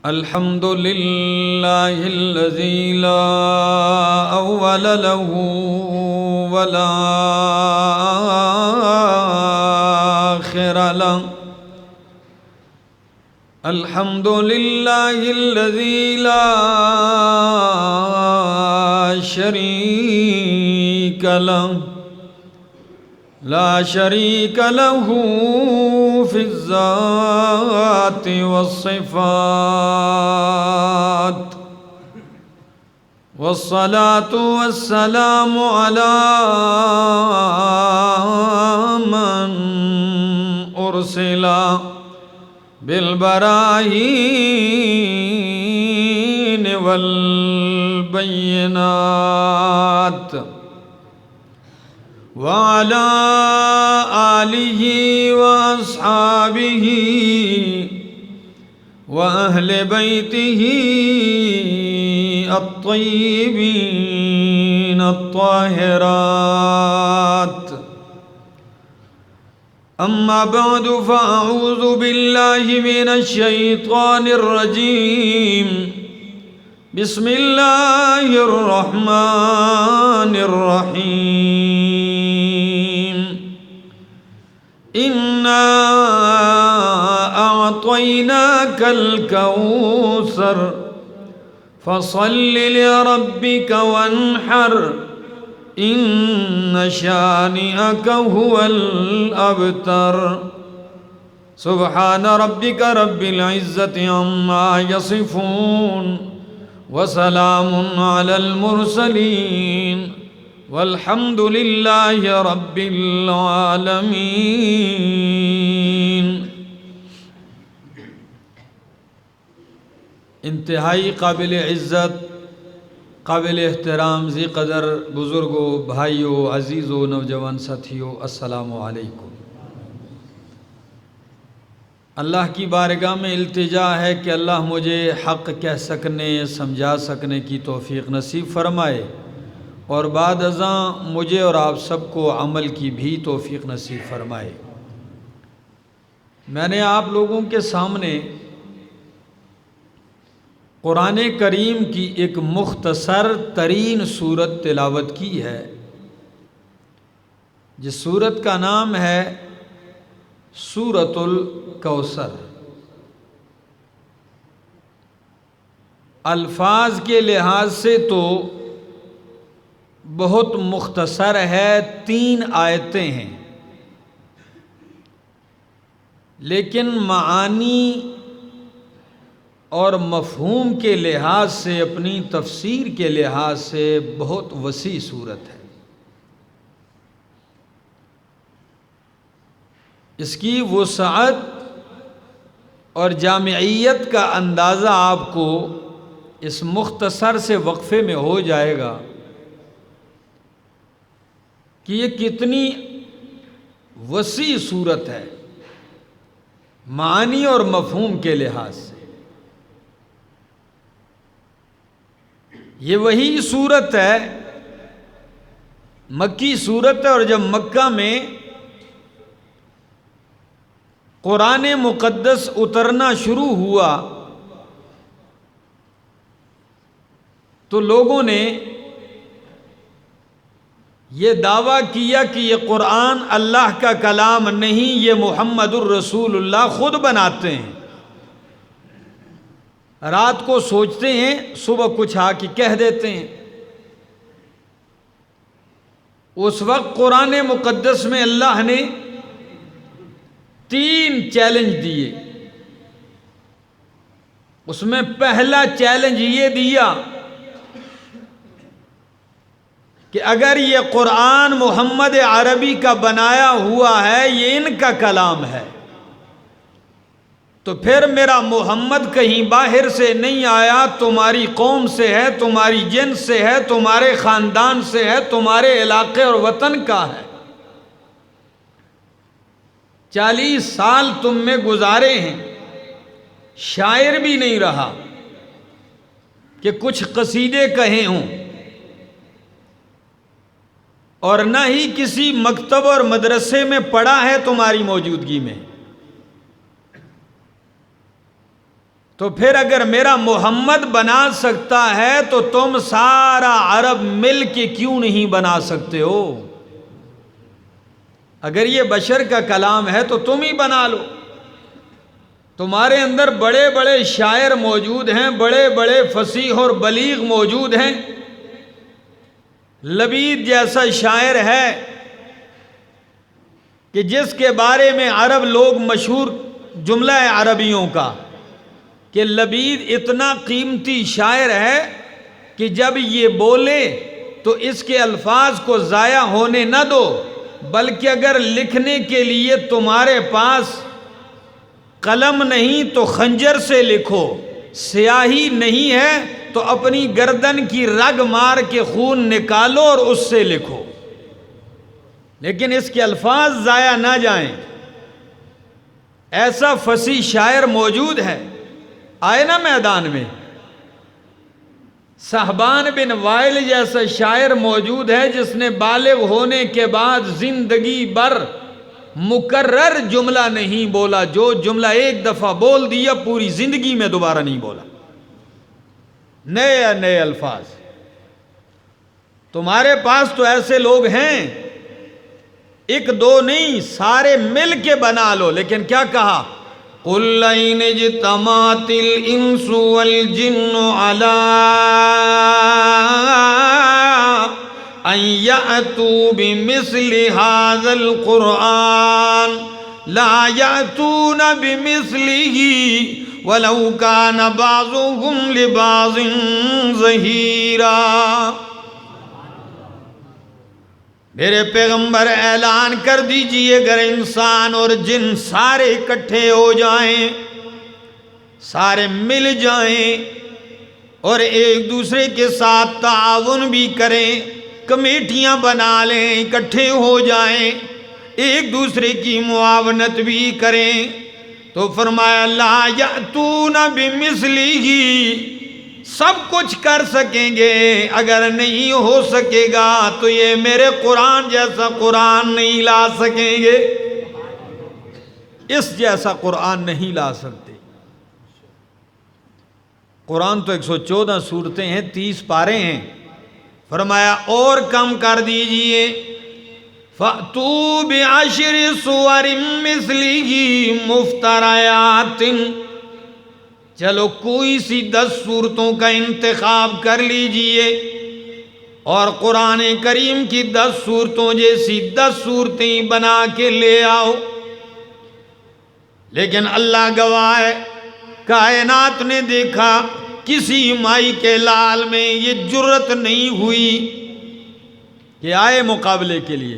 الحمد لله الذي لا أول له ولا آخر له. الحمد لله الذي لا شريك له لا شريك له في الذات والصفات، والصلاة والسلام على من أرسل بالبراهين والبينات، وعلى آله وأصحابه وأهل بيته الطيبين الطاهرات. أما بعد فأعوذ بالله من الشيطان الرجيم. بسم الله الرحمن الرحيم. إنا أعطيناك الكوثر فصل لربك وانحر إن شانئك هو الأبتر. سبحان ربك رب العزة عما يصفون وسلام على المرسلين والحمد لله رب العالمین. انتہائی قابل عزت، قابل احترام ذی قدر بزرگوں، بھائیوں، عزیزوں، نوجوان ساتھیوں، السلام علیکم. اللہ کی بارگاہ میں التجا ہے کہ اللہ مجھے حق کہہ سکنے، سمجھا سکنے کی توفیق نصیب فرمائے، اور بعد ازاں مجھے اور آپ سب کو عمل کی بھی توفیق نصیب فرمائے. میں نے آپ لوگوں کے سامنے قرآن کریم کی ایک مختصر ترین سورت تلاوت کی ہے، جس سورت کا نام ہے سورۃ الکوثر. الفاظ کے لحاظ سے تو بہت مختصر ہے، 3 آیتیں ہیں، لیکن معانی اور مفہوم کے لحاظ سے، اپنی تفسیر کے لحاظ سے بہت وسیع صورت ہے. اس کی وسعت اور جامعیت کا اندازہ آپ کو اس مختصر سے وقفے میں ہو جائے گا کہ یہ کتنی وسیع صورت ہے معانی اور مفہوم کے لحاظ سے. یہ وہی صورت ہے، مکی صورت ہے، اور جب مکہ میں قرآن مقدس اترنا شروع ہوا تو لوگوں نے یہ دعویٰ کیا کہ یہ قرآن اللہ کا کلام نہیں، یہ محمد الرسول اللہ خود بناتے ہیں. رات کو سوچتے ہیں، صبح کچھ آ کے کہہ دیتے ہیں. اس وقت قرآن مقدس میں اللہ نے 3 چیلنج دیے. اس میں پہلا چیلنج یہ دیا کہ اگر یہ قرآن محمد عربی کا بنایا ہوا ہے، یہ ان کا کلام ہے، تو پھر میرا محمد کہیں باہر سے نہیں آیا، تمہاری قوم سے ہے، تمہاری جنس سے ہے، تمہارے خاندان سے ہے، تمہارے علاقے اور وطن کا ہے. 40 سال تم میں گزارے ہیں، شاعر بھی نہیں رہا کہ کچھ قصیدے کہے ہوں، اور نہ ہی کسی مکتب اور مدرسے میں پڑھا ہے تمہاری موجودگی میں، تو پھر اگر میرا محمد بنا سکتا ہے تو تم سارا عرب مل کے کیوں نہیں بنا سکتے ہو؟ اگر یہ بشر کا کلام ہے تو تم ہی بنا لو۔ تمہارے اندر بڑے بڑے شاعر موجود ہیں، بڑے بڑے فصیح اور بلیغ موجود ہیں۔ لبید جیسا شاعر ہے کہ جس کے بارے میں عرب لوگ مشہور جملہ ہے عربیوں کا کہ لبید اتنا قیمتی شاعر ہے کہ جب یہ بولے تو اس کے الفاظ کو ضائع ہونے نہ دو، بلکہ اگر لکھنے کے لیے تمہارے پاس قلم نہیں تو خنجر سے لکھو، سیاہی نہیں ہے تو اپنی گردن کی رگ مار کے خون نکالو اور اس سے لکھو، لیکن اس کے الفاظ ضائع نہ جائیں۔ ایسا فصیح شاعر موجود ہے، آئے نا میدان میں۔ صہبان بن وائل جیسا شاعر موجود ہے جس نے بالغ ہونے کے بعد زندگی بھر مکرر جملہ نہیں بولا، جو جملہ ایک دفعہ بول دیا پوری زندگی میں دوبارہ نہیں بولا، نئے نئے الفاظ۔ تمہارے پاس تو ایسے لوگ ہیں، ایک دو نہیں، سارے مل کے بنا لو، لیکن کیا کہا؟ قُلْ لَئِنِ اجْتَمَعَتِ الْإِنسُ وَالْجِنُّ عَلَىٰ أَن يَأْتُوا بِمِثْلِ هَٰذَا الْقُرْآنِ لَا يَأْتُونَ بِمِثْلِهِ وَلَوْ كَانَ بَعْضُهُمْ لِبَعْضٍ ظَهِيرًا۔ میرے پیغمبر اعلان کر دیجئے اگر انسان اور جن سارے اکٹھے ہو جائیں، سارے مل جائیں اور ایک دوسرے کے ساتھ تعاون بھی کریں، کمیٹیاں بنا لیں، اکٹھے ہو جائیں، ایک دوسرے کی معاونت بھی کریں، تو فرمایا لا یأتون بمثلہ، سب کچھ کر سکیں گے، اگر نہیں ہو سکے گا تو یہ میرے قرآن جیسا قرآن نہیں لا سکیں گے، اس جیسا قرآن نہیں لا سکتے۔ قرآن تو 114 سورتیں ہیں، 30 پارے ہیں، فرمایا اور کم کر دیجئے، فَأْتُوا بِعَشْرِ سُوَرٍ مِثْلِهِ مُفْتَرَيَاتٍ، چلو کوئی سی 10 صورتوں کا انتخاب کر لیجئے اور قرآن کریم کی 10 صورتوں جیسی 10 صورتیں بنا کے لے آؤ۔ لیکن اللہ گواہ ہے، کائنات نے دیکھا کسی مائی کے لال میں یہ جرت نہیں ہوئی کہ آئے مقابلے کے لیے۔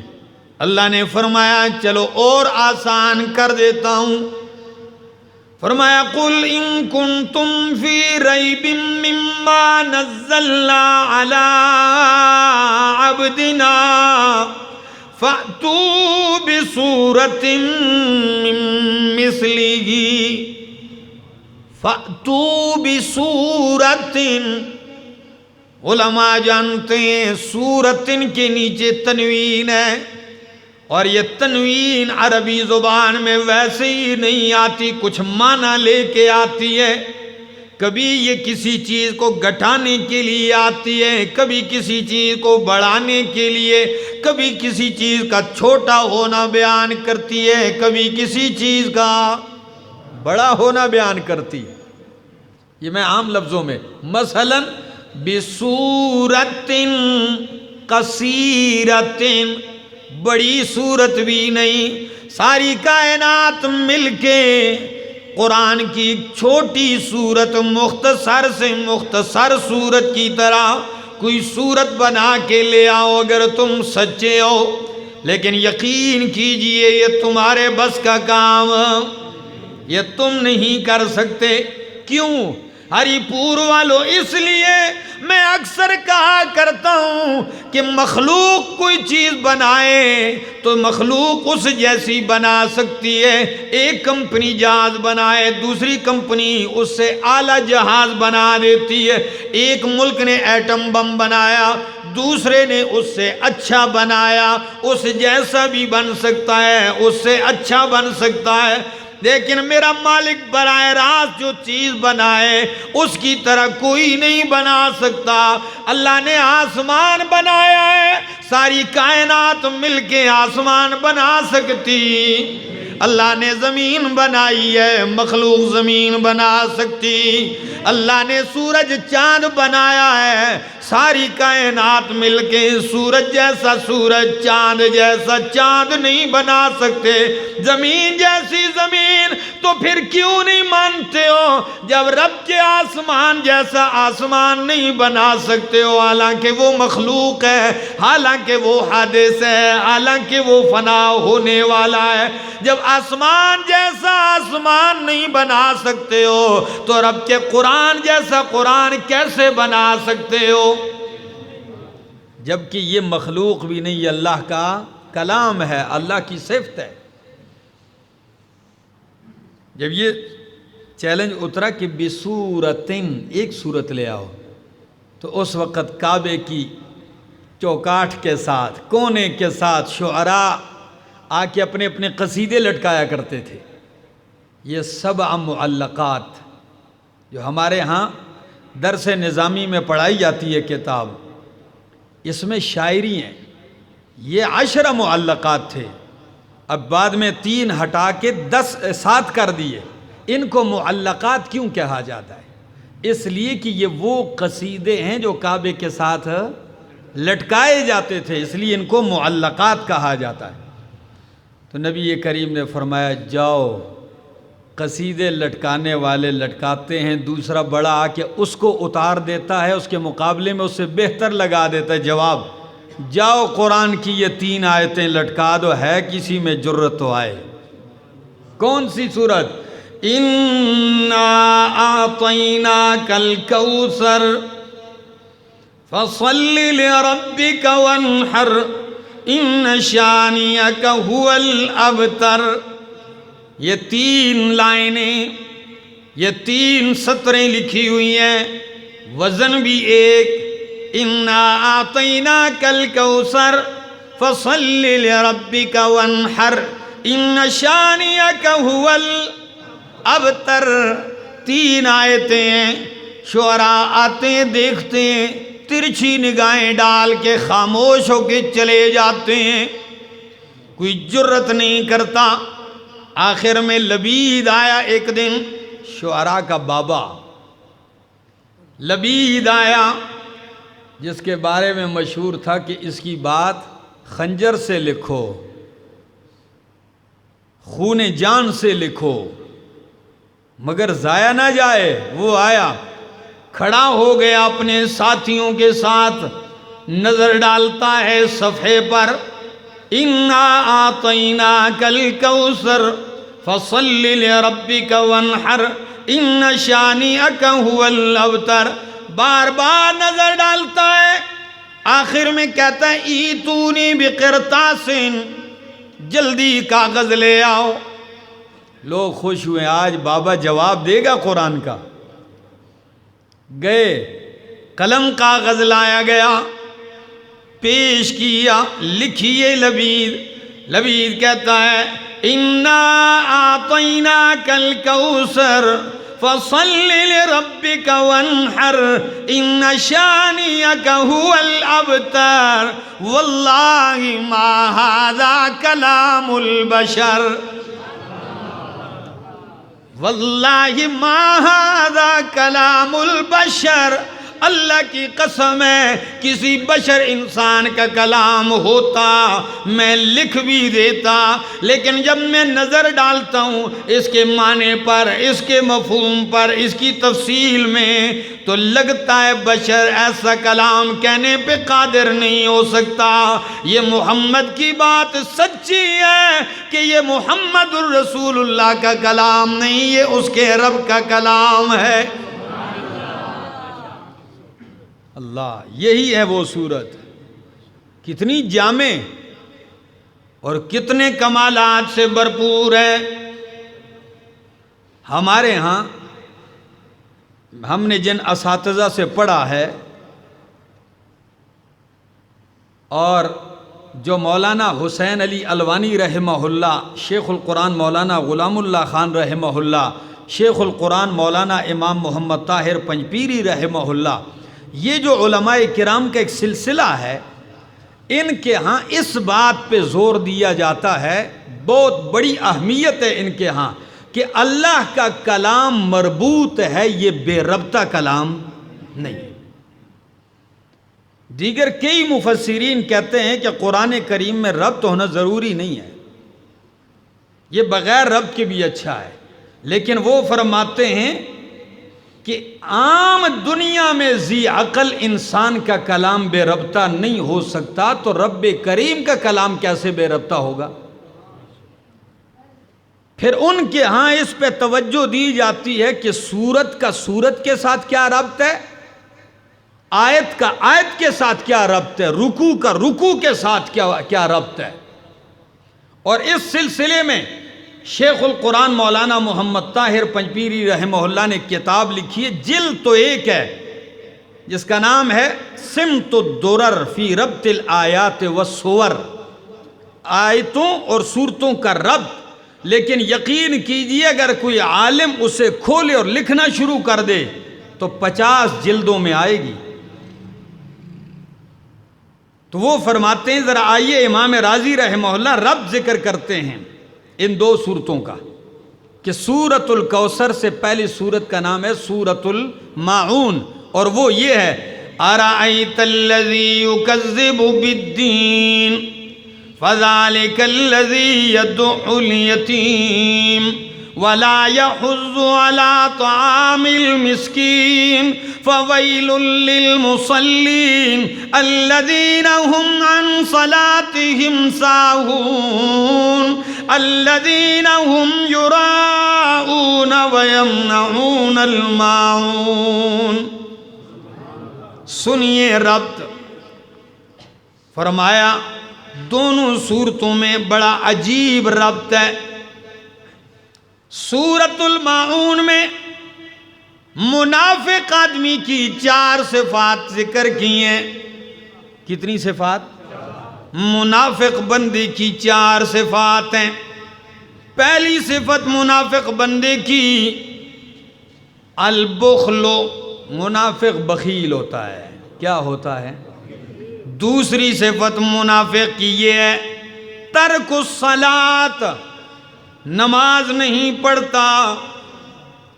اللہ نے فرمایا چلو اور آسان کر دیتا ہوں، فرمایا قُلْ إِن كُنتُمْ فِي رَيْبٍ مِّمَّا نَزَّلْنَا عَلَىٰ عَبْدِنَا فَأْتُوا بِسُورَةٍ مِّن مِّثْلِهِ، فَأْتُوا بِسُورَةٍ، علماء جانتے ہیں سورتن کے نیچے تنوین ہے، اور یہ تنوین عربی زبان میں ویسے ہی نہیں آتی، کچھ معنی لے کے آتی ہے۔ کبھی یہ کسی چیز کو گھٹانے کے لیے آتی ہے، کبھی کسی چیز کو بڑھانے کے لیے، کبھی کسی چیز کا چھوٹا ہونا بیان کرتی ہے، کبھی کسی چیز کا بڑا ہونا بیان کرتی ہے۔ یہ میں عام لفظوں میں، مثلا بِصُورَةٍ قَصِيرَةٍ، بڑی صورت بھی نہیں، ساری کائنات مل کے قرآن کی ایک چھوٹی صورت، مختصر سے مختصر صورت کی طرح کوئی صورت بنا کے لے آؤ اگر تم سچے ہو، لیکن یقین کیجئے یہ تمہارے بس کا کام، یہ تم نہیں کر سکتے۔ کیوں؟ ہری پور والوں، اس لیے میں اکثر کہا کرتا ہوں کہ مخلوق کوئی چیز بنائے تو مخلوق اس جیسی بنا سکتی ہے۔ ایک کمپنی جہاز بنائے، دوسری کمپنی اس سے اعلیٰ جہاز بنا دیتی ہے۔ ایک ملک نے ایٹم بم بنایا، دوسرے نے اس سے اچھا بنایا، اس جیسا بھی بن سکتا ہے، اس سے اچھا بن سکتا ہے، لیکن میرا مالک براہ راست جو چیز بنائے اس کی طرح کوئی نہیں بنا سکتا۔ اللہ نے آسمان بنایا ہے، ساری کائنات مل کے آسمان بنا سکتی، اللہ نے زمین بنائی ہے، مخلوق زمین بنا سکتی، اللہ نے سورج چاند بنایا ہے، ساری کائنات مل کے سورج جیسا سورج، چاند جیسا چاند نہیں بنا سکتے، زمین جیسی زمین، تو پھر کیوں نہیں مانتے ہو جب رب کے آسمان جیسا آسمان نہیں بنا سکتے ہو؟ حالانکہ وہ مخلوق ہے، حالانکہ وہ حادث ہے، حالانکہ وہ فنا ہونے والا ہے، جب آسمان جیسا آسمان نہیں بنا سکتے ہو تو رب کے قرآن جیسا قرآن کیسے بنا سکتے ہو؟ جبکہ یہ مخلوق بھی نہیں، یہ اللہ کا کلام ہے، اللہ کی صفت ہے۔ جب یہ چیلنج اترا کہ بصورتن، ایک صورت لے آؤ، تو اس وقت کعبے کی چوکاٹھ کے ساتھ، کونے کے ساتھ شعراء آ کے اپنے اپنے قصیدے لٹکایا کرتے تھے۔ یہ 7 معلقات جو ہمارے ہاں درس نظامی میں پڑھائی جاتی ہے کتاب، اس میں شاعری ہیں، یہ 10 معلقات تھے، اب بعد میں 3 ہٹا کے 7 کر دیے۔ ان کو معلقات کیوں کہا جاتا ہے؟ اس لیے کہ یہ وہ قصیدے ہیں جو کعبے کے ساتھ لٹکائے جاتے تھے، اس لیے ان کو معلقات کہا جاتا ہے۔ تو نبی کریم نے فرمایا جاؤ، قصیدے لٹکانے والے لٹکاتے ہیں، دوسرا بڑا آ کے اس کو اتار دیتا ہے، اس کے مقابلے میں اس سے بہتر لگا دیتا ہے۔ جواب، جاؤ قرآن کی یہ 3 آیتیں لٹکا دو، ہے کسی میں جرت تو آئے۔ کون سی سورت؟ اِنَّا أَعْطَيْنَاكَ الْكَوْثَرَ فَصَلِّ لِرَبِّكَ وَانْحَرْ إِنَّ شَانِئَكَ هُوَ الْأَبْتَرُ۔ یہ 3 لائنیں، یہ 3 سطریں لکھی ہوئی ہیں، وزن بھی ایک۔ اِنَّا أَعْطَيْنَاكَ الْكَوْثَرَ فَصَلِّ لِرَبِّكَ وَانْحَرْ إِنَّ شَانِئَكَ هُوَ الْأَبْتَرُ۔ 3 آیتیں ہیں، شعراء آتے ہیں، دیکھتے ہیں، ترچھی نگاہیں ڈال کے خاموش ہو کے چلے جاتے ہیں، کوئی جرت نہیں کرتا۔ آخر میں لبید آیا ایک دن، شعراء کا بابا لبید آیا، جس کے بارے میں مشہور تھا کہ اس کی بات خنجر سے لکھو، خون جان سے لکھو، مگر ضائع نہ جائے۔ وہ آیا، کھڑا ہو گیا اپنے ساتھیوں کے ساتھ، نظر ڈالتا ہے صفحے پر، اِنَّا أَعْطَيْنَاكَ الْكَوْثَرَ فَصَلِّ لِرَبِّكَ وَانْحَرْ إِنَّ شَانِئَكَ هُوَ الْأَبْتَرُ۔ بار بار نظر ڈالتا ہے، آخر میں کہتا ہے ایتونی بقرطاس، جلدی کاغذ لے آؤ۔ لوگ خوش ہوئے، آج بابا جواب دے گا قرآن کا۔ گئے، قلم کاغذ لایا گیا، پیش کیا، لکھیے لبید کہتا ہے اِنَّا أَعْطَيْنَاكَ الْكَوْثَرَ فَصَلِّ لِرَبِّكَ وَانْحَرْ إِنَّ شَانِئَكَ هُوَ الْأَبْتَرُ وَاللَّهِ مَا هَذَا كَلَامُ الْبَشَرِ، وَاللَّهِ مَا هَذَا كَلَامُ الْبَشَرِ، اللہ کی قسم ہے کسی بشر انسان کا کلام ہوتا میں لکھ بھی دیتا، لیکن جب میں نظر ڈالتا ہوں اس کے معنی پر، اس کے مفہوم پر، اس کی تفصیل میں، تو لگتا ہے بشر ایسا کلام کہنے پہ قادر نہیں ہو سکتا۔ یہ محمد کی بات سچی ہے کہ یہ محمد الرسول اللہ کا کلام نہیں، یہ اس کے رب کا کلام ہے۔ اللہ، یہی ہے وہ صورت، کتنی جامع اور کتنے کمالات سے بھرپور ہے۔ ہمارے ہاں ہم نے جن اساتذہ سے پڑھا ہے، اور جو مولانا حسین علی الوانی رحمہ اللہ، شیخ القرآن مولانا غلام اللہ خان رحمہ اللہ، شیخ القرآن مولانا امام محمد طاہر پنجپیری رحمہ اللہ، یہ جو علماء کرام کا ایک سلسلہ ہے، ان کے ہاں اس بات پہ زور دیا جاتا ہے، بہت بڑی اہمیت ہے ان کے ہاں، کہ اللہ کا کلام مربوط ہے، یہ بے ربطہ کلام نہیں۔ دیگر کئی مفسرین کہتے ہیں کہ قرآن کریم میں ربط ہونا ضروری نہیں ہے، یہ بغیر ربط کے بھی اچھا ہے، لیکن وہ فرماتے ہیں کہ عام دنیا میں ذی عقل انسان کا کلام بے ربطہ نہیں ہو سکتا، تو رب کریم کا کلام کیسے بے ربطہ ہوگا؟ پھر ان کے ہاں اس پہ توجہ دی جاتی ہے کہ سورت کا سورت کے ساتھ کیا ربط ہے، آیت کا آیت کے ساتھ کیا ربط ہے، رکوع کا رکوع کے ساتھ کیا ربط ہے۔ اور اس سلسلے میں شیخ القرآن مولانا محمد طاہر پنجپیری رحمہ اللہ نے کتاب لکھی ہے، جلد تو ایک ہے، جس کا نام ہے سمت الدرر فی ربط الآیات والسور، آیتوں اور صورتوں کا ربط۔ لیکن یقین کیجئے اگر کوئی عالم اسے کھولے اور لکھنا شروع کر دے تو 50 جلدوں میں آئے گی۔ تو وہ فرماتے ہیں ذرا آئیے امام رازی رحمہ اللہ ربط ذکر کرتے ہیں ان دو صورتوں کا، کہ سورۃ الکوثر سے پہلی سورت کا نام ہے سورۃ الماعون، اور وہ یہ ہے اَرَأَيْتَ الَّذِي يُكَذِّبُ بِالدِّينِ فَذَلِكَ الَّذِي يَدُعُّ الْيَتِيمَ وَلَا يَحُضُّ عَلَىٰ طَعَامِ الْمِسْكِينِ فَوَيْلٌ لِّلْمُصَلِّينَ الَّذِينَ هُمْ عَنْ صَلَاتِهِمْ سَاهُونَ الَّذِينَ هُمْ يُرَاءُونَ وَيَمْنَعُونَ الْمَاعُونَ۔ سنیے ربط، فرمایا دونوں صورتوں میں بڑا عجیب ربط ہے۔ سورۃ الماعون میں منافق آدمی کی 4 صفات ذکر کی ہیں۔ کتنی صفات؟ منافق بندے کی 4 صفات ہیں۔ پہلی صفت منافق بندے کی البخل، منافق بخیل ہوتا ہے۔ کیا ہوتا ہے؟ دوسری صفت منافق کی یہ ہے ترک الصلاۃ، نماز نہیں پڑھتا۔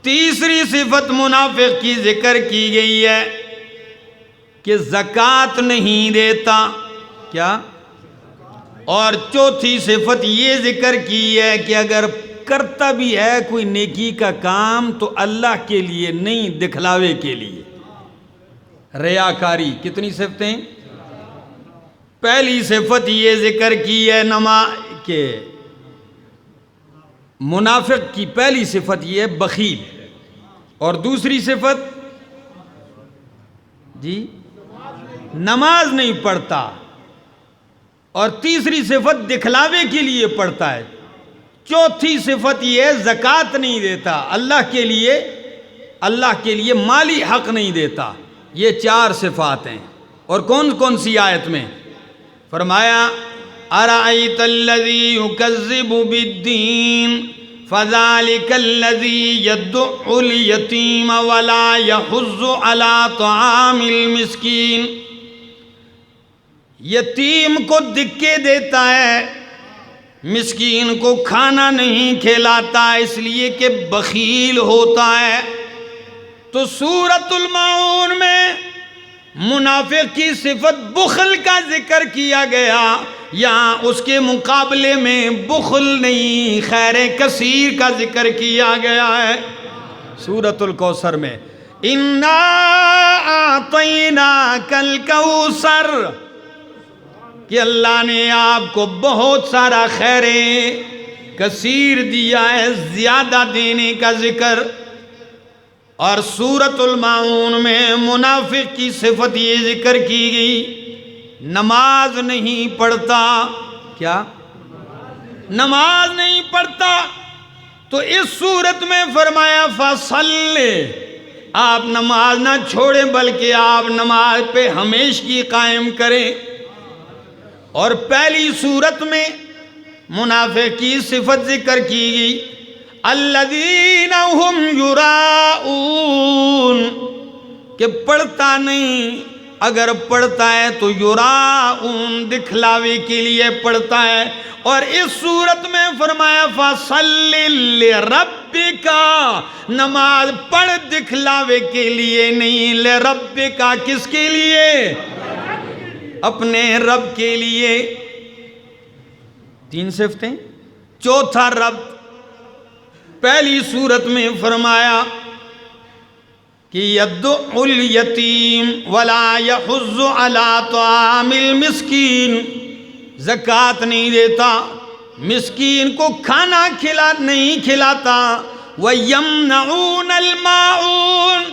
تیسری صفت منافق کی ذکر کی گئی ہے کہ زکوٰۃ نہیں دیتا۔ کیا؟ اور چوتھی صفت یہ ذکر کی ہے کہ اگر کرتا بھی ہے کوئی نیکی کا کام تو اللہ کے لیے نہیں، دکھلاوے کے لیے، ریاکاری۔ کتنی صفتیں؟ پہلی صفت یہ ذکر کی ہے کہ منافق کی پہلی صفت یہ ہے بخیل، اور دوسری صفت جی نماز نہیں پڑھتا، اور تیسری صفت دکھلاوے کے لیے پڑھتا ہے، چوتھی صفت یہ ہے زکوٰۃ نہیں دیتا، اللہ کے لیے مالی حق نہیں دیتا۔ یہ 4 صفات ہیں۔ اور کون کون سی آیت میں؟ فرمایا اَرَأَيْتَ الَّذِي يُكَذِّبُ بِالدِّينِ فَذَلِكَ الَّذِي يَدُعُّ الْيَتِيمَ وَلَا يَحُضُّ عَلَىٰ طَعَامِ الْمِسْكِينِ، یتیم کو دکے دیتا ہے، مسکین کو کھانا نہیں کھلاتا، اس لیے کہ بخیل ہوتا ہے۔ تو سورۃ الماعون میں منافق کی صفت بخل کا ذکر کیا گیا، یہاں اس کے مقابلے میں بخل نہیں، خیر کثیر کا ذکر کیا گیا ہے۔ سورۃ الکوثر میں اِنَّا أَعْطَيْنَاكَ الْكَوْثَرَ، کہ اللہ نے آپ کو بہت سارا خیر کثیر دیا ہے، زیادہ دینے کا ذکر۔ اور سورۃ الماعون میں منافق کی صفت یہ ذکر کی گئی، نماز نہیں پڑھتا۔ کیا؟ نماز نہیں پڑھتا۔ تو اس صورت میں فرمایا فَصَلِّ، آپ نماز نہ چھوڑیں بلکہ آپ نماز پہ ہمیشگی قائم کریں۔ اور پہلی صورت میں منافق کی صفت ذکر کی گئی، الذین هم یراؤون، کہ پڑھتا نہیں، اگر پڑھتا ہے تو یراؤون، دکھلاوے کے لیے پڑھتا ہے۔ اور اس صورت میں فرمایا فَصَلِّ لِرَبِّكَ، نماز پڑھ دکھلاوے کے لیے نہیں، لِرَبِّكَ کس کے لیے؟ اپنے رب کے لیے۔ تین صفتیں۔ چوتھا رب، پہلی صورت میں فرمایا کہ یدعو الیتیم ولا یحض علی طعام المسکین، زکوٰۃ نہیں دیتا، مسکین کو کھانا نہیں کھلاتا، وَيَمْنَعُونَ الْمَاعُونَ،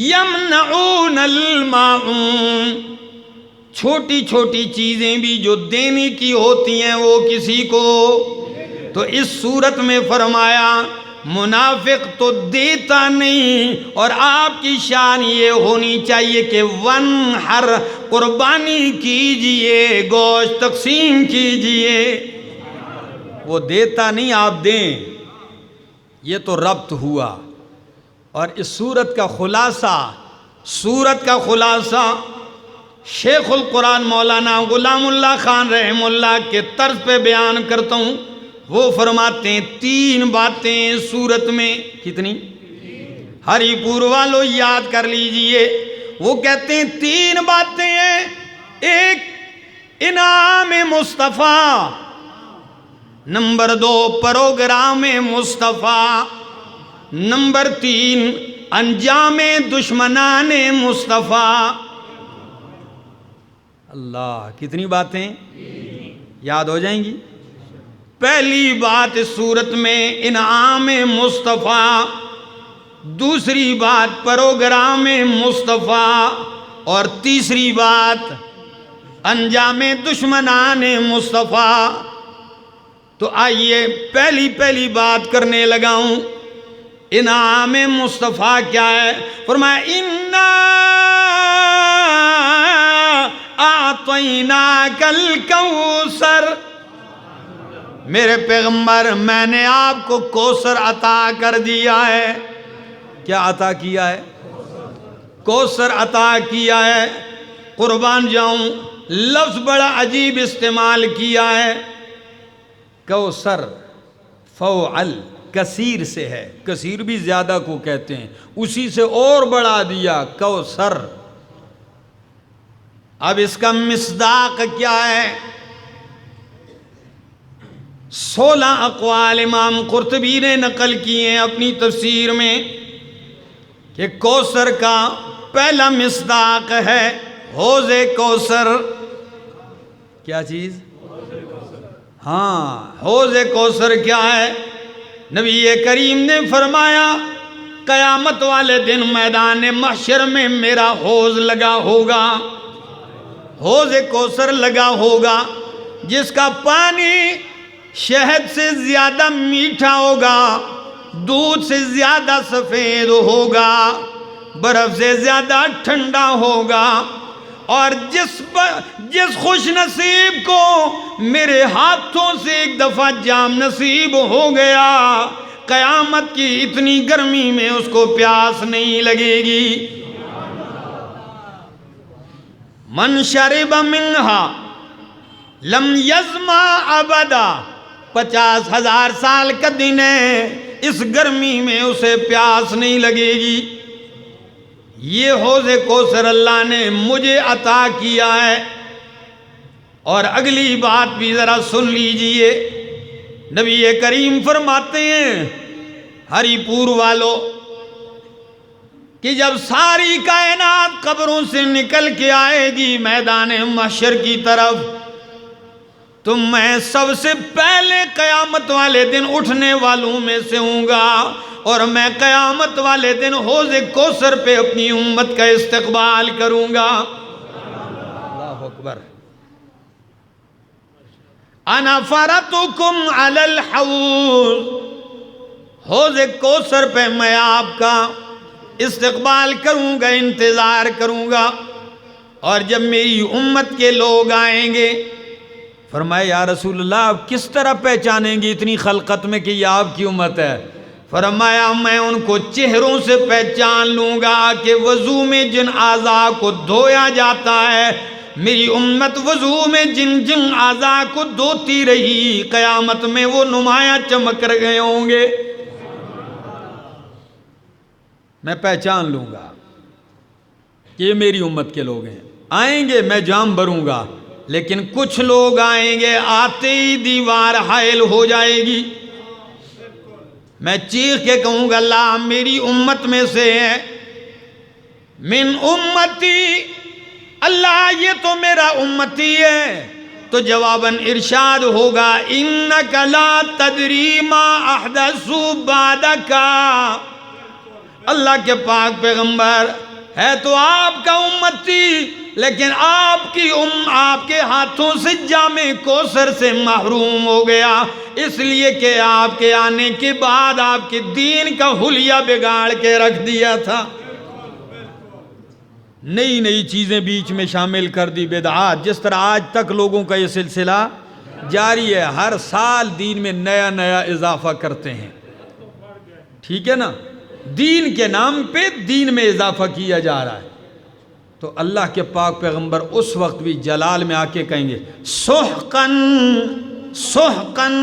یمنعون الماعون، چھوٹی چھوٹی چیزیں بھی جو دینے کی ہوتی ہیں وہ کسی کو۔ تو اس صورت میں فرمایا منافق تو دیتا نہیں، اور آپ کی شان یہ ہونی چاہیے کہ ونحر، قربانی کیجئے، گوشت تقسیم کیجئے۔ وہ دیتا نہیں، آپ دیں، یہ تو ربط ہوا۔ اور اس صورت کا خلاصہ شیخ القرآن مولانا غلام اللہ خان رحمہ اللہ کے طرز پہ بیان کرتا ہوں۔ وہ فرماتے ہیں تین باتیں صورت میں، کتنی؟ ہری پور والوں یاد کر لیجئے۔ وہ کہتے ہیں تین باتیں ہیں، ایک انعام مصطفیٰ، نمبر 2 پروگرام مصطفیٰ، نمبر 3 انجام دشمنان مصطفیٰ۔ اللہ، کتنی باتیں یاد ہو جائیں گی؟ پہلی بات اس صورت میں انعام مصطفیٰ، دوسری بات پروگرام مصطفیٰ، اور تیسری بات انجام دشمنان مصطفیٰ۔ تو آئیے پہلی بات کرنے لگا ہوں۔ انعام مصطفیٰ کیا ہے؟ فرمایا اِنَّا أَعْطَيْنَاكَ الْكَوْثَرَ، میرے پیغمبر میں نے آپ کو کوثر عطا کر دیا ہے۔ کیا عطا کیا ہے؟ کوثر عطا کیا ہے۔ قربان جاؤں، لفظ بڑا عجیب استعمال کیا ہے، کوثر فوعل کثیر سے ہے، کثیر بھی زیادہ کو کہتے ہیں، اسی سے اور بڑھا دیا کوثر۔ اب اس کا مصداق کیا ہے؟ 16 اقوال امام قرطبی نے نقل کیے ہیں اپنی تفسیر میں کہ کوثر کا پہلا مصداق ہے حوض کوثر۔ کیا چیز؟ ہاں، حوض کوثر کیا ہے؟ نبی کریم نے فرمایا قیامت والے دن میدان محشر میں میرا حوض لگا ہوگا، حوض کوثر لگا ہوگا، جس کا پانی شہد سے زیادہ میٹھا ہوگا، دودھ سے زیادہ سفید ہوگا، برف سے زیادہ ٹھنڈا ہوگا، اور جس خوش نصیب کو میرے ہاتھوں سے ایک دفعہ جام نصیب ہو گیا، قیامت کی اتنی گرمی میں اس کو پیاس نہیں لگے گی۔ من شرب منہا لم یظما ابدا، 50,000 سال کا دن ہے، اس گرمی میں اسے پیاس نہیں لگے گی۔ یہ حوض کوثر اللہ نے مجھے عطا کیا ہے۔ اور اگلی بات بھی ذرا سن لیجئے، نبی کریم فرماتے ہیں ہری پور والوں کہ جب ساری کائنات قبروں سے نکل کے آئے گی میدان محشر کی طرف، تو میں سب سے پہلے قیامت والے دن اٹھنے والوں میں سے ہوں گا، اور میں قیامت والے دن حوض کوثر پہ اپنی امت کا استقبال کروں گا۔ اللہ اکبر۔ انا فرطکم علی الحوض، حوض کوثر پہ میں آپ کا استقبال کروں گا، انتظار کروں گا۔ اور جب میری امت کے لوگ آئیں گے، فرمایا یا رسول اللہ آپ کس طرح پہچانیں گے اتنی خلقت میں کہ یہ آپ کی امت ہے؟ فرمایا میں ان کو چہروں سے پہچان لوں گا کہ وضو میں جن اعضاء کو دھویا جاتا ہے، میری امت وضو میں جن جن اعضاء کو دھوتی رہی، قیامت میں وہ نمایاں چمک گئے ہوں گے، میں پہچان لوں گا کہ یہ میری امت کے لوگ ہیں۔ آئیں گے میں جام بھروں گا، لیکن کچھ لوگ آئیں گے آتے ہی دیوار حائل ہو جائے گی، میں چیخ کے کہوں گا اللہ میری امت میں سے ہے، من امتی، اللہ یہ تو میرا امتی ہے، تو جواباً ارشاد ہوگا انک لا تدری ما احدثوا بعدک، اللہ کے پاک پیغمبر ہے تو آپ کا امتی، لیکن آپ کے ہاتھوں سے جام کوثر سے محروم ہو گیا، اس لیے کہ آپ کے آنے کے بعد آپ کے دین کا حلیہ بگاڑ کے رکھ دیا تھا، نئی نئی چیزیں بیچ میں شامل کر دی، بدعات، جس طرح آج تک لوگوں کا یہ سلسلہ جاری ہے، ہر سال دین میں نیا نیا اضافہ کرتے ہیں، ٹھیک ہے نا، دین کے نام پہ دین میں اضافہ کیا جا رہا ہے، تو اللہ کے پاک پیغمبر اس وقت بھی جلال میں آ کے کہیں گے سحقن سحقن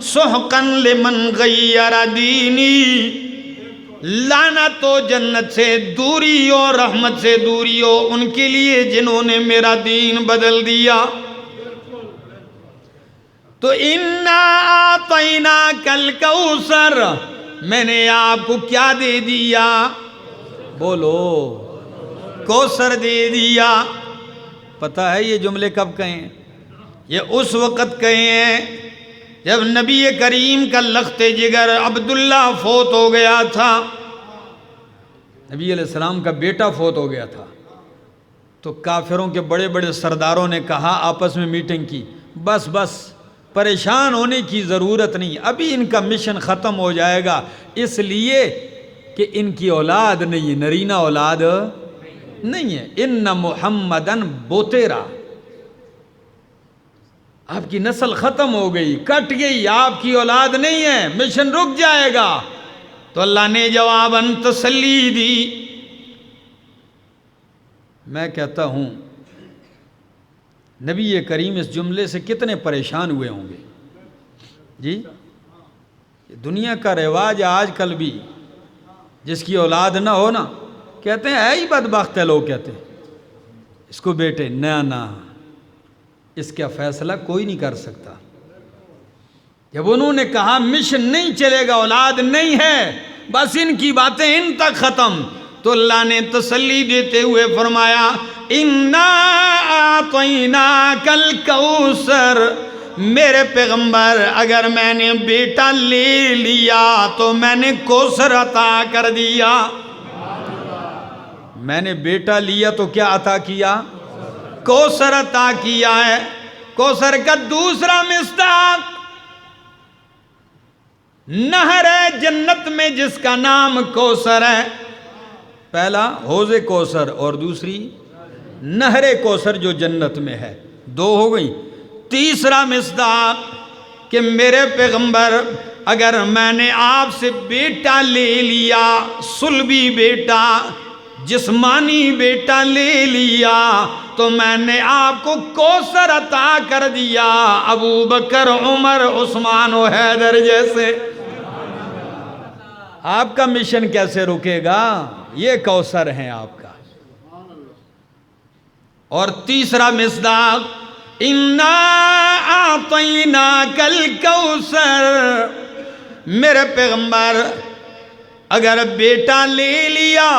سحقن لمن غیر دینی، لعنت و جنت سے دوری ہو، رحمت سے دوری ہو ان کے لیے جنہوں نے میرا دین بدل دیا۔ تو انا اعطیناک الکوثر، میں نے آپ کو کیا دے دیا؟ بولو، کوثر دے دیا۔ پتہ ہے یہ جملے کب کہے ہیں؟ یہ اس وقت کہے ہیں جب نبی کریم کا لخت جگر عبداللہ فوت ہو گیا تھا، نبی علیہ السلام کا بیٹا فوت ہو گیا تھا، تو کافروں کے بڑے بڑے سرداروں نے کہا، آپس میں میٹنگ کی، بس بس پریشان ہونے کی ضرورت نہیں، ابھی ان کا مشن ختم ہو جائے گا، اس لیے کہ ان کی اولاد نہیں ہے، نرینہ اولاد نہیں ہے، ان محمدن بوتیرا، آپ کی نسل ختم ہو گئی، کٹ گئی، آپ کی اولاد نہیں ہے، مشن رک جائے گا۔ تو اللہ نے جواباً تسلی دی۔ میں کہتا ہوں نبی کریم اس جملے سے کتنے پریشان ہوئے ہوں گے جی؟ دنیا کا رواج آج کل بھی، جس کی اولاد نہ ہو نا، کہتے ہیں ہے ہی بدبخت ہے، لوگ کہتے ہیں اس کو بیٹے، نہ اس کا فیصلہ کوئی نہیں کر سکتا۔ جب انہوں نے کہا مشن نہیں چلے گا، اولاد نہیں ہے، بس ان کی باتیں ان تک ختم، تو اللہ نے تسلی دیتے ہوئے فرمایا انا اعطیناک الکوثر، میرے پیغمبر اگر میں نے بیٹا لے لیا تو میں نے کوثر عطا کر دیا۔ میں نے بیٹا لیا تو کیا عطا کیا؟ کوثر عطا کیا ہے۔ کوثر کا دوسرا مصداق نہر ہے جنت میں جس کا نام کوثر ہے، پہلا حوض کوثر اور دوسری نہر کوثر جو جنت میں ہے، دو ہو گئی۔ تیسرا مصداق کہ میرے پیغمبر اگر میں نے آپ سے بیٹا لے لیا، صلبی بیٹا، جسمانی بیٹا لے لیا، تو میں نے آپ کو کوثر عطا کر دیا، ابو بکر، عمر، عثمان و حیدر جیسے۔ آپ کا مشن کیسے رکے گا؟ یہ کوثر ہیں آپ کا۔ اور تیسرا مصداق انا اعطیناک الکوثر، میرے پیغمبر اگر بیٹا لے لیا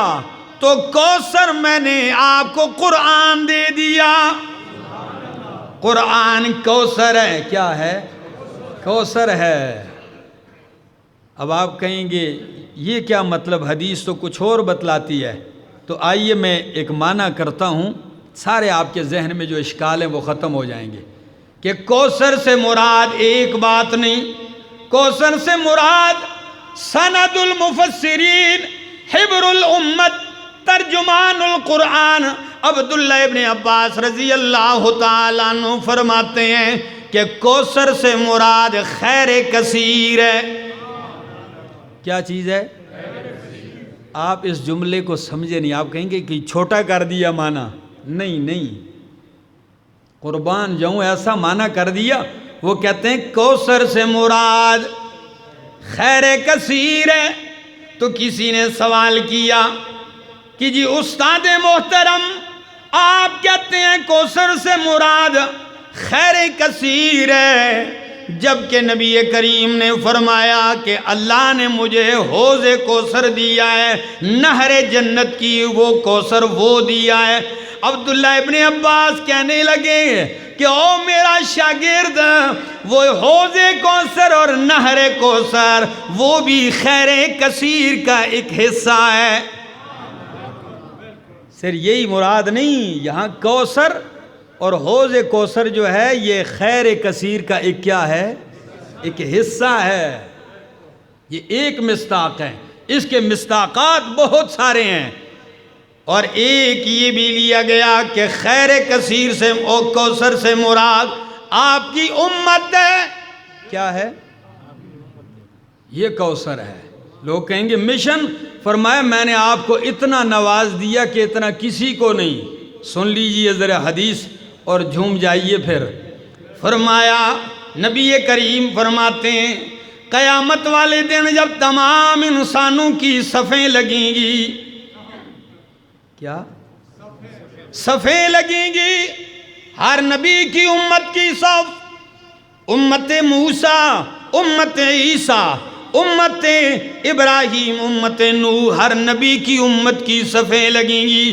تو کوثر میں نے آپ کو قرآن دے دیا۔ قرآن کوثر ہے، کیا ہے؟ کوثر ہے۔ اب آپ کہیں گے یہ کیا مطلب، حدیث تو کچھ اور بتلاتی ہے، تو آئیے میں ایک معنی کرتا ہوں، سارے آپ کے ذہن میں جو اشکال ہیں وہ ختم ہو جائیں گے، کہ کوثر سے مراد ایک بات نہیں، کوثر سے مراد سند المفسرین، حبر الامت، ترجمان القرآن عبداللہ ابن عباس رضی اللہ تعالیٰ عنہ فرماتے ہیں کہ کوثر سے مراد خیر کثیر ہے۔ کیا چیز ہے؟ آپ اس جملے کو سمجھے نہیں، آپ کہیں گے کہ چھوٹا کر دیا معنی، نہیں، قربان جاؤں ایسا معنی کر دیا۔ وہ کہتے ہیں کوثر سے مراد خیر کثیر ہے۔ تو کسی نے سوال کیا کہ جی استاد محترم، آپ کہتے ہیں کوثر سے مراد خیر کثیر ہے، جبکہ نبی کریم نے فرمایا کہ اللہ نے مجھے حوض کوثر دیا ہے، نہر جنت کی وہ کوثر وہ دیا ہے۔ عبداللہ ابن عباس کہنے لگے کہ او میرا شاگرد، وہ حوض کوثر اور نہر کوثر وہ بھی خیر کثیر کا ایک حصہ ہے۔ صرف یہی مراد نہیں، یہاں کوثر اور حوض کوثر جو ہے یہ خیر کثیر کا ایک کیا ہے؟ ایک حصہ ہے۔ یہ ایک مصداق ہے، اس کے مصداقات بہت سارے ہیں، اور ایک یہ بھی لیا گیا کہ خیر کثیر سے اور کوثر سے مراد آپ کی امت ہے۔ کیا ہے؟ یہ کوثر ہے۔ لوگ کہیں گے مشن، فرمایا میں نے آپ کو اتنا نواز دیا کہ اتنا کسی کو نہیں۔ سن لیجئے ذرا حدیث اور جھوم جائیے پھر۔ فرمایا نبی کریم فرماتے ہیں قیامت والے دن جب تمام انسانوں کی صفیں لگیں گی، کیا صفیں لگیں گی، ہر نبی کی امت کی صف، امت موسیٰ، امت عیسیٰ، امت ابراہیم، امت نوح، ہر نبی کی امت کی صفیں لگیں گی۔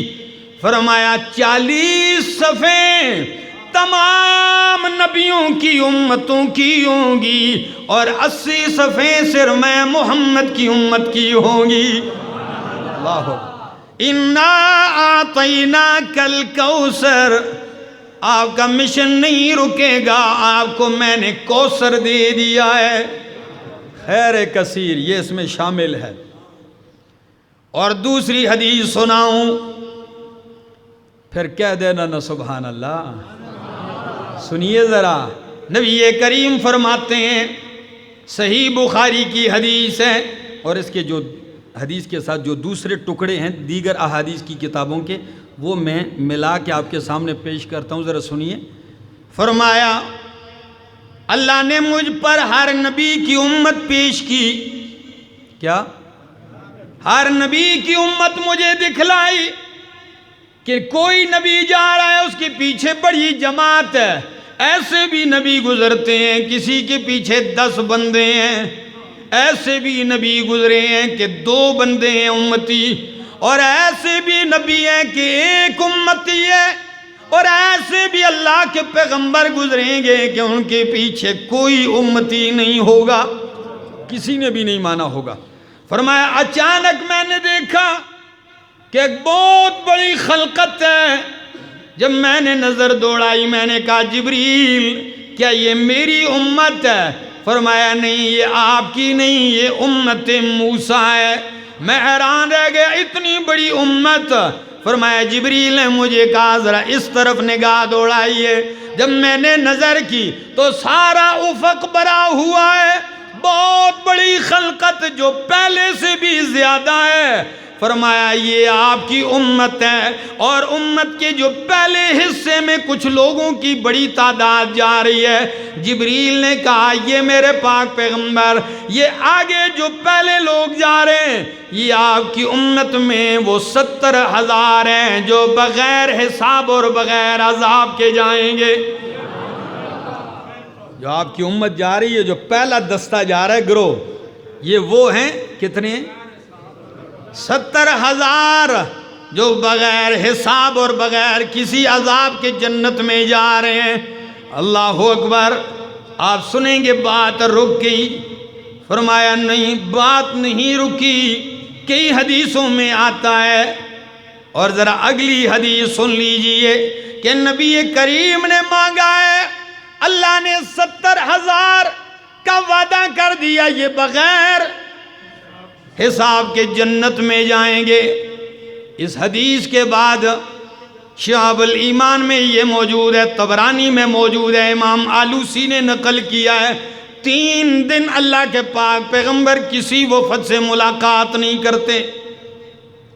فرمایا 40 صفیں تمام نبیوں کی امتوں کی ہوں گی، اور 80 صفیں صرف میں محمد کی امت کی ہوں گی۔ اللہ اِنَّا أَعْطَيْنَاكَ الْكَوْثَرَ، آپ کا مشن نہیں رکے گا، آپ کو میں نے کوثر دے دیا ہے۔ خیر کثیر یہ اس میں شامل ہے۔ اور دوسری حدیث سناؤں؟ پھر کہہ دینا نا سبحان اللہ۔ سنیے ذرا، نبی کریم فرماتے ہیں، صحیح بخاری کی حدیث ہے، اور اس کے جو حدیث کے ساتھ جو دوسرے ٹکڑے ہیں دیگر احادیث کی کتابوں کے، وہ میں ملا کے آپ کے سامنے پیش کرتا ہوں، ذرا سنیے۔ فرمایا اللہ نے مجھ پر ہر نبی کی امت پیش کی۔ کیا؟ ہر نبی کی امت مجھے دکھلائی کہ کوئی نبی جا رہا ہے، اس کے پیچھے بڑی جماعت ہے۔ ایسے بھی نبی گزرتے ہیں کسی کے پیچھے 10 بندے ہیں، ایسے بھی نبی گزرے ہیں کہ 2 بندے ہیں امتی، اور ایسے بھی نبی ہیں کہ 1 امتی ہے، اور ایسے بھی اللہ کے پیغمبر گزریں گے کہ ان کے پیچھے کوئی امتی نہیں ہوگا، کسی نے بھی نہیں مانا ہوگا۔ فرمایا اچانک میں نے دیکھا کہ ایک بہت بڑی خلقت ہے۔ جب میں نے نظر دوڑائی میں نے کہا جبریل کیا یہ میری امت ہے؟ فرمایا نہیں، یہ آپ کی نہیں، یہ امت موسیٰ ہے۔ میں حیران رہ گیا، اتنی بڑی امت۔ فرمایا جبریل نے مجھے کہا ذرا اس طرف نگاہ دوڑائیے۔ جب میں نے نظر کی تو سارا افق بھرا ہوا ہے، بہت بڑی خلقت جو پہلے سے بھی زیادہ ہے۔ فرمایا یہ آپ کی امت ہے، اور امت کے جو پہلے حصے میں کچھ لوگوں کی بڑی تعداد جا رہی ہے۔ جبریل نے کہا یہ میرے پاک پیغمبر، یہ آگے جو پہلے لوگ جا رہے ہیں یہ آپ کی امت میں وہ 70,000 ہیں جو بغیر حساب اور بغیر عذاب کے جائیں گے۔ جو آپ کی امت جا رہی ہے، جو پہلا دستہ جا رہا ہے گروہ، یہ وہ ہیں کتنے؟ 70,000 جو بغیر حساب اور بغیر کسی عذاب کے جنت میں جا رہے ہیں۔ اللہ اکبر۔ آپ سنیں گے بات رک گئی۔ فرمایا نہیں، بات نہیں رکی، کئی حدیثوں میں آتا ہے۔ اور ذرا اگلی حدیث سن لیجئے کہ نبی کریم نے مانگا ہے، اللہ نے 70,000 کا وعدہ کر دیا، یہ بغیر حساب کے جنت میں جائیں گے۔ اس حدیث کے بعد شعب الایمان میں یہ موجود ہے، طبرانی میں موجود ہے، امام آلوسی نے نقل کیا ہے، 3 دن اللہ کے پاک پیغمبر کسی وفد سے ملاقات نہیں کرتے،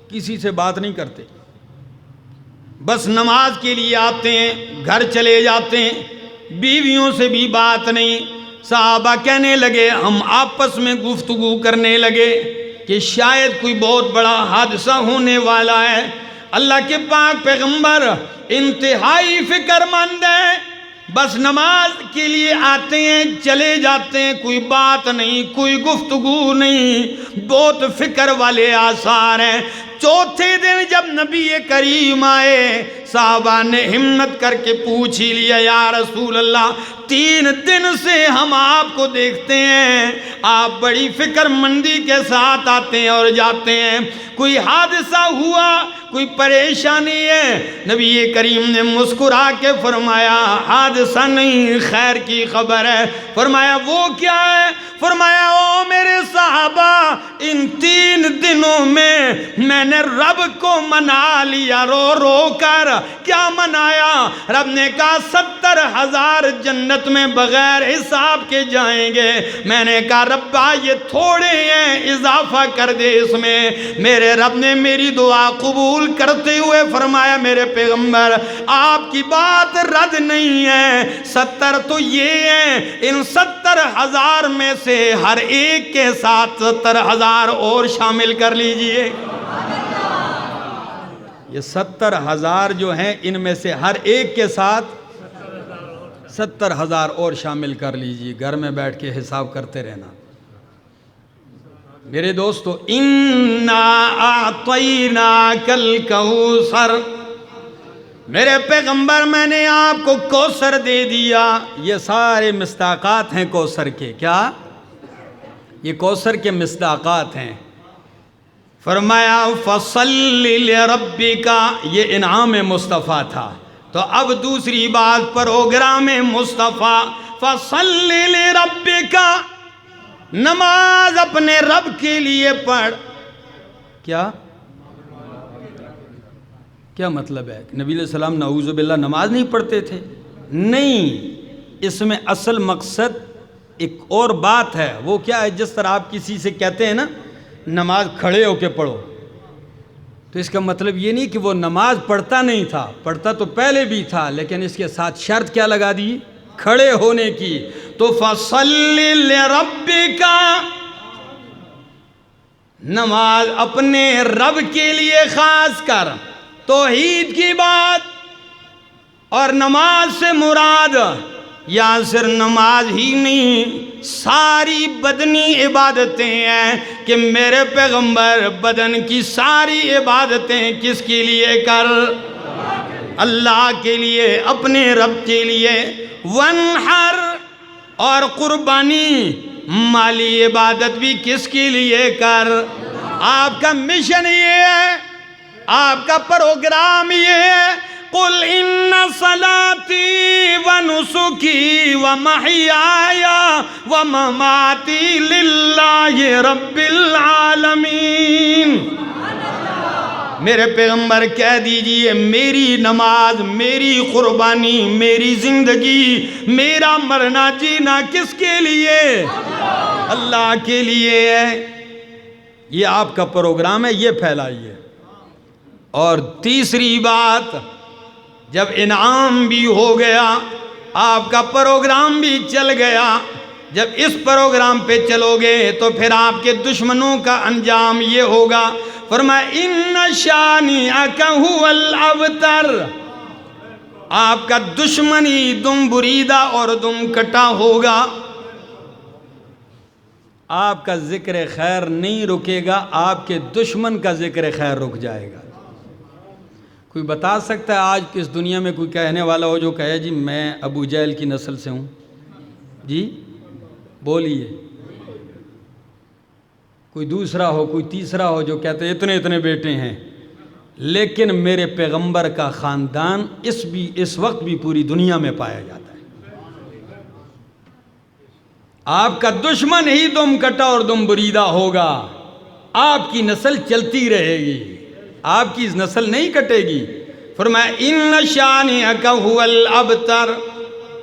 کسی سے بات نہیں کرتے، بس نماز کے لیے آتے ہیں، گھر چلے جاتے ہیں، بیویوں سے بھی بات نہیں۔ صحابہ کہنے لگے، ہم آپس میں گفتگو کرنے لگے کہ شاید کوئی بہت بڑا حادثہ ہونے والا ہے۔ اللہ کے پاک پیغمبر انتہائی فکر مند ہیں، بس نماز کے لیے آتے ہیں، چلے جاتے ہیں، کوئی بات نہیں، کوئی گفتگو نہیں، بہت فکر والے آثار ہیں۔ چوتھے دن جب نبی کریم آئے، صحابہ نے ہمت کر کے پوچھ ہی لیا، یا رسول اللہ 3 دن سے ہم آپ کو دیکھتے ہیں، آپ بڑی فکر مندی کے ساتھ آتے ہیں اور جاتے ہیں، کوئی حادثہ ہوا، کوئی پریشانی ہے؟ نبی کریم نے مسکرا کے فرمایا، حادثہ نہیں، خیر کی خبر ہے۔ فرمایا وہ کیا ہے؟ فرمایا او میرے صحابہ، ان 3 دنوں میں نے رب کو منا لیا، رو رو کر۔ کیا منایا؟ رب نے کہا 70,000 جنت میں بغیر حساب کے جائیں گے۔ میں نے کہا ربا یہ تھوڑے ہیں، اضافہ کر دے اس میں۔ میرے رب نے میری دعا قبول کرتے ہوئے فرمایا، میرے پیغمبر آپ کی بات رد نہیں ہے، 70 تو یہ ہیں، ان 70,000 میں سے ہر ایک کے ساتھ 70,000 اور شامل کر لیجئے۔ یہ 70,000 جو ہیں ان میں سے ہر ایک کے ساتھ 70,000 اور شامل کر لیجئے، گھر میں بیٹھ کے حساب کرتے رہنا۔ میرے دوستو، اِنَّا أَعْطَيْنَاكَ الْكَوْثَرَ، میرے پیغمبر میں نے آپ کو کوثر دے دیا۔ یہ سارے مصداقات ہیں کوثر کے۔ کیا؟ یہ کوثر کے مصداقات ہیں۔ فرمایا فَصَلِّ لِرَبِّكَ، یہ انعام مصطفیٰ تھا۔ تو اب دوسری بات، پروگرام مصطفیٰ، فَصَلِّ لِرَبِّكَ، نماز اپنے رب کے لیے پڑھ۔ کیا مطلب ہے؟ نبی علیہ السلام نعوذ باللہ نماز نہیں پڑھتے تھے؟ نہیں، اس میں اصل مقصد ایک اور بات ہے۔ وہ کیا ہے؟ جس طرح آپ کسی سے کہتے ہیں نا نماز کھڑے ہو کے پڑھو، تو اس کا مطلب یہ نہیں کہ وہ نماز پڑھتا نہیں تھا، پڑھتا تو پہلے بھی تھا، لیکن اس کے ساتھ شرط کیا لگا دی؟ کھڑے ہونے کی۔ تو فَصَلِّ لِرَبِّكَ، نماز اپنے رب کے لیے خاص کر۔ توحید کی بات، اور نماز سے مراد یا صرف نماز ہی نہیں، ساری بدنی عبادتیں ہیں کہ میرے پیغمبر بدن کی ساری عبادتیں کس کے لیے کر؟ اللہ کے لیے، اپنے رب کے لیے۔ وَانْحَرْ، اور قربانی، مالی عبادت بھی کس کے لیے کر؟ آپ کا مشن یہ ہے، آپ کا پروگرام یہ ہے، قُلْ إِنَّ صَلَاتِي وَنُسُكِي وَمَحْيَايَ وَمَمَاتِي لِلَّهِ رَبِّ الْعَالَمِينَ۔ میرے پیغمبر کہہ دیجئے میری نماز، میری قربانی، میری زندگی، میرا مرنا جینا کس کے لیے؟ اللہ کے لیے ہے۔ یہ آپ کا پروگرام ہے، یہ پھیلائیے۔ اور تیسری بات، جب انعام بھی ہو گیا، آپ کا پروگرام بھی چل گیا، جب اس پروگرام پہ چلو گے تو پھر آپ کے دشمنوں کا انجام یہ ہوگا۔ فرمایا اِنَّ شَانِئَكَ هُوَ الْأَبْتَرُ، آپ کا دشمن ہی دم بریدہ اور دم کٹا ہوگا۔ آپ کا ذکر خیر نہیں رکے گا، آپ کے دشمن کا ذکر خیر رک جائے گا۔ کوئی بتا سکتا ہے آج کس دنیا میں کوئی کہنے والا ہو جو کہے جی میں ابو جہل کی نسل سے ہوں؟ جی بولیے۔ کوئی دوسرا ہو، کوئی تیسرا ہو جو کہتے ہیں اتنے بیٹے ہیں، لیکن میرے پیغمبر کا خاندان اس وقت بھی پوری دنیا میں پایا جاتا ہے۔ آپ کا دشمن ہی دم کٹا اور دم بریدہ ہوگا، آپ کی نسل چلتی رہے گی۔ آپ کی نسل نہیں کٹے گی۔ فرمایا ان شانئک ھو الابتر،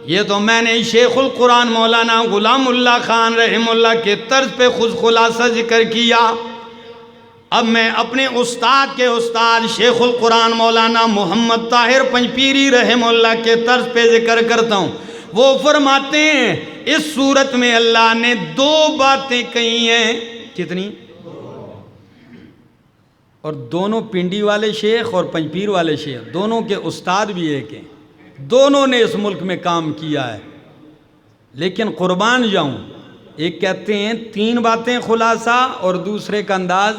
یہ تو میں نے شیخ القرآن مولانا غلام اللہ خان رحمہ اللہ کے طرز پہ خود خلاصہ ذکر کیا۔ اب میں اپنے استاد کے استاد شیخ القرآن مولانا محمد طاہر پنجپیری رحمہ اللہ کے طرز پہ ذکر کرتا ہوں۔ وہ فرماتے ہیں اس صورت میں اللہ نے 2 باتیں کہی ہیں۔ کتنی؟ اور دونوں پنڈی والے شیخ اور پنجپیر والے شیخ دونوں کے استاد بھی ایک ہیں، دونوں نے اس ملک میں کام کیا ہے۔ لیکن قربان جاؤں، ایک کہتے ہیں 3 باتیں خلاصہ اور دوسرے کا انداز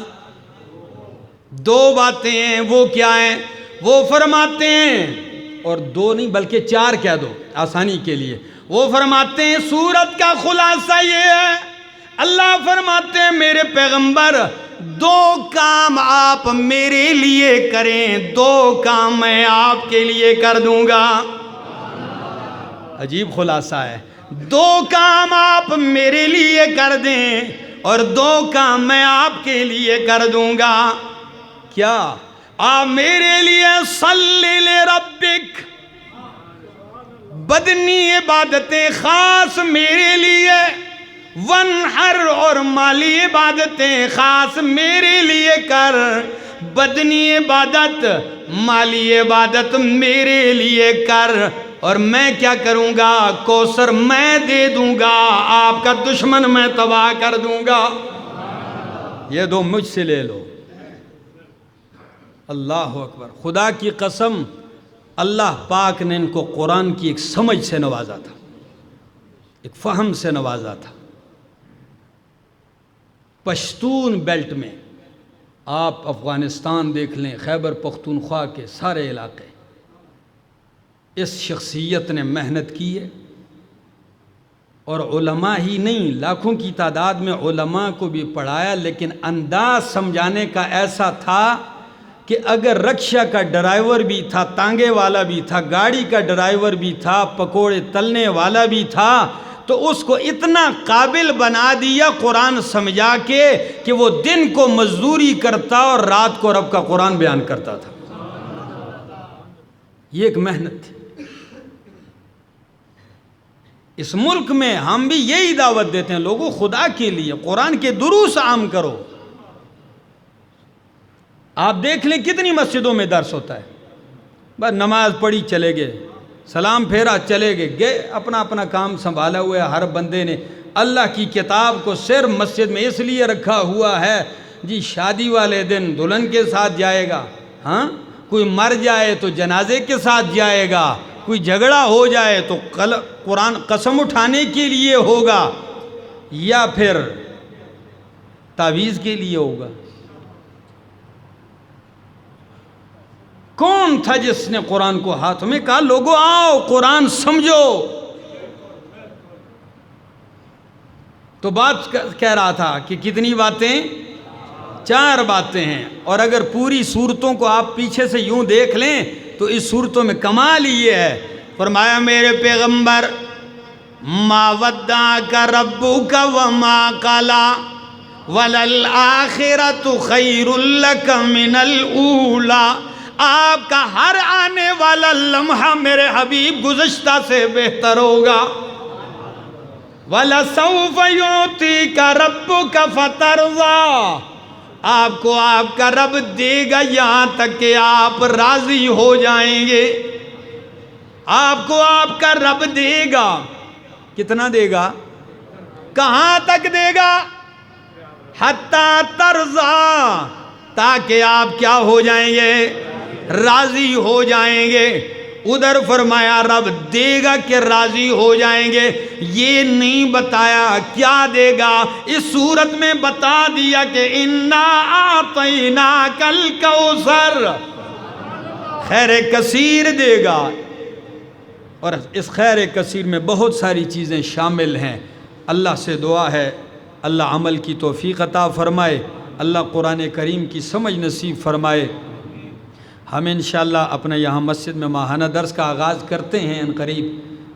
2 باتیں ہیں۔ وہ کیا ہیں؟ وہ فرماتے ہیں، اور 2 نہیں بلکہ 4 کہہ دو آسانی کے لیے۔ وہ فرماتے ہیں سورت کا خلاصہ یہ ہے، اللہ فرماتے ہیں میرے پیغمبر 2 کام آپ میرے لیے کریں، 2 کام میں آپ کے لیے کر دوں گا۔ عجیب خلاصہ ہے، 2 کام آپ میرے لیے کر دیں اور 2 کام میں آپ کے لیے کر دوں گا۔ کیا؟ آپ میرے لیے صلی لربک، بدنی عبادتیں خاص میرے لیے، ونحر اور مالی عبادتیں خاص میرے لیے کر، بدنی عبادت مالی عبادت میرے لیے کر، اور میں کیا کروں گا؟ کوثر میں دے دوں گا، آپ کا دشمن میں تباہ کر دوں گا۔ یہ 2 مجھ سے لے لو۔ اللہ اکبر، خدا کی قسم اللہ پاک نے ان کو قرآن کی ایک سمجھ سے نوازا تھا، ایک فہم سے نوازا تھا۔ پشتون بیلٹ میں آپ افغانستان دیکھ لیں، خیبر پختونخوا کے سارے علاقے، اس شخصیت نے محنت کی ہے، اور علماء ہی نہیں لاکھوں کی تعداد میں علماء کو بھی پڑھایا، لیکن انداز سمجھانے کا ایسا تھا کہ اگر رکشہ کا ڈرائیور بھی تھا، تانگے والا بھی تھا، گاڑی کا ڈرائیور بھی تھا، پکوڑے تلنے والا بھی تھا، تو اس کو اتنا قابل بنا دیا قرآن سمجھا کے کہ وہ دن کو مزدوری کرتا اور رات کو رب کا قرآن بیان کرتا تھا۔ یہ ایک محنت تھی۔ اس ملک میں ہم بھی یہی دعوت دیتے ہیں لوگوں، خدا کے لیے قرآن کے دروس عام کرو۔ آپ دیکھ لیں کتنی مسجدوں میں درس ہوتا ہے، بس نماز پڑھی چلے گئے، سلام پھیرا چلے گئے، اپنا اپنا کام سنبھالا ہوا ہے۔ ہر بندے نے اللہ کی کتاب کو صرف مسجد میں اس لیے رکھا ہوا ہے جی شادی والے دن دلہن کے ساتھ جائے گا، ہاں کوئی مر جائے تو جنازے کے ساتھ جائے گا، کوئی جھگڑا ہو جائے تو قرآن قسم اٹھانے کے لیے ہوگا، یا پھر تعویذ کے لیے ہوگا۔ کون تھا جس نے قرآن کو ہاتھ میں کہا لوگوں آؤ قرآن سمجھو؟ تو بات کہہ رہا تھا کہ کتنی باتیں؟ 4 باتیں ہیں، اور اگر پوری صورتوں کو آپ پیچھے سے یوں دیکھ لیں تو اس صورتوں میں کمال یہ ہے، فرمایا میرے پیغمبر ما ودعک ربک وما قلی وللآخرۃ خیر لک من الاولی، آپ کا ہر آنے والا لمحہ میرے حبیب گزشتہ سے بہتر ہوگا۔ وَلَسَوْفَ يُعْطِيكَ رَبُّكَ فَتَرْضَىٰ، آپ کو آپ کا رب دے گا یہاں تک کہ آپ راضی ہو جائیں گے۔ آپ کو آپ کا رب دے گا، کتنا دے گا؟ کہاں تک دے گا؟ حَتَّى تَرْضَىٰ، تاکہ آپ کیا ہو جائیں گے؟ راضی ہو جائیں گے۔ ادھر فرمایا رب دے گا کہ راضی ہو جائیں گے، یہ نہیں بتایا کیا دے گا۔ اس صورت میں بتا دیا کہ اِنَّا أَعْطَيْنَاكَ الْكَوْثَرَ، خیر کثیر دے گا، اور اس خیر کثیر میں بہت ساری چیزیں شامل ہیں۔ اللہ سے دعا ہے اللہ عمل کی توفیق عطا فرمائے، اللہ قرآن کریم کی سمجھ نصیب فرمائے۔ ہم انشاءاللہ اپنا یہاں مسجد میں ماہانہ درس کا آغاز کرتے ہیں ان قریب،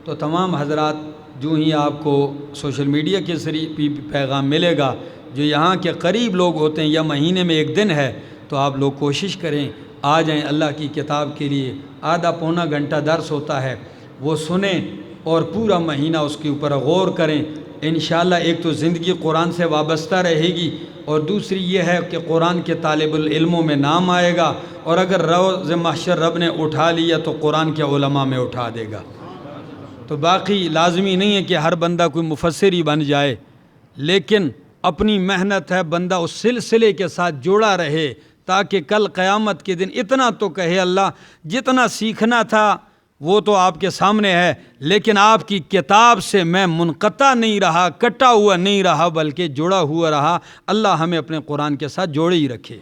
تو تمام حضرات جو ہی آپ کو سوشل میڈیا کے ذریعے پیغام ملے گا، جو یہاں کے قریب لوگ ہوتے ہیں یا مہینے میں 1 دن ہے تو آپ لوگ کوشش کریں آ جائیں اللہ کی کتاب کے لیے. آدھا پونا گھنٹہ درس ہوتا ہے، وہ سنیں اور پورا مہینہ اس کے اوپر غور کریں. انشاءاللہ ایک تو زندگی قرآن سے وابستہ رہے گی، اور دوسری یہ ہے کہ قرآن کے طالب العلموں میں نام آئے گا، اور اگر روز محشر رب نے اٹھا لیا تو قرآن کے علماء میں اٹھا دے گا. تو باقی لازمی نہیں ہے کہ ہر بندہ کوئی مفسر ہی بن جائے، لیکن اپنی محنت ہے بندہ اس سلسلے کے ساتھ جڑا رہے، تاکہ کل قیامت کے دن اتنا تو کہے اللہ جتنا سیکھنا تھا وہ تو آپ کے سامنے ہے، لیکن آپ کی کتاب سے میں منقطع نہیں رہا، کٹا ہوا نہیں رہا، بلکہ جڑا ہوا رہا. اللہ ہمیں اپنے قرآن کے ساتھ جوڑے ہی رکھے.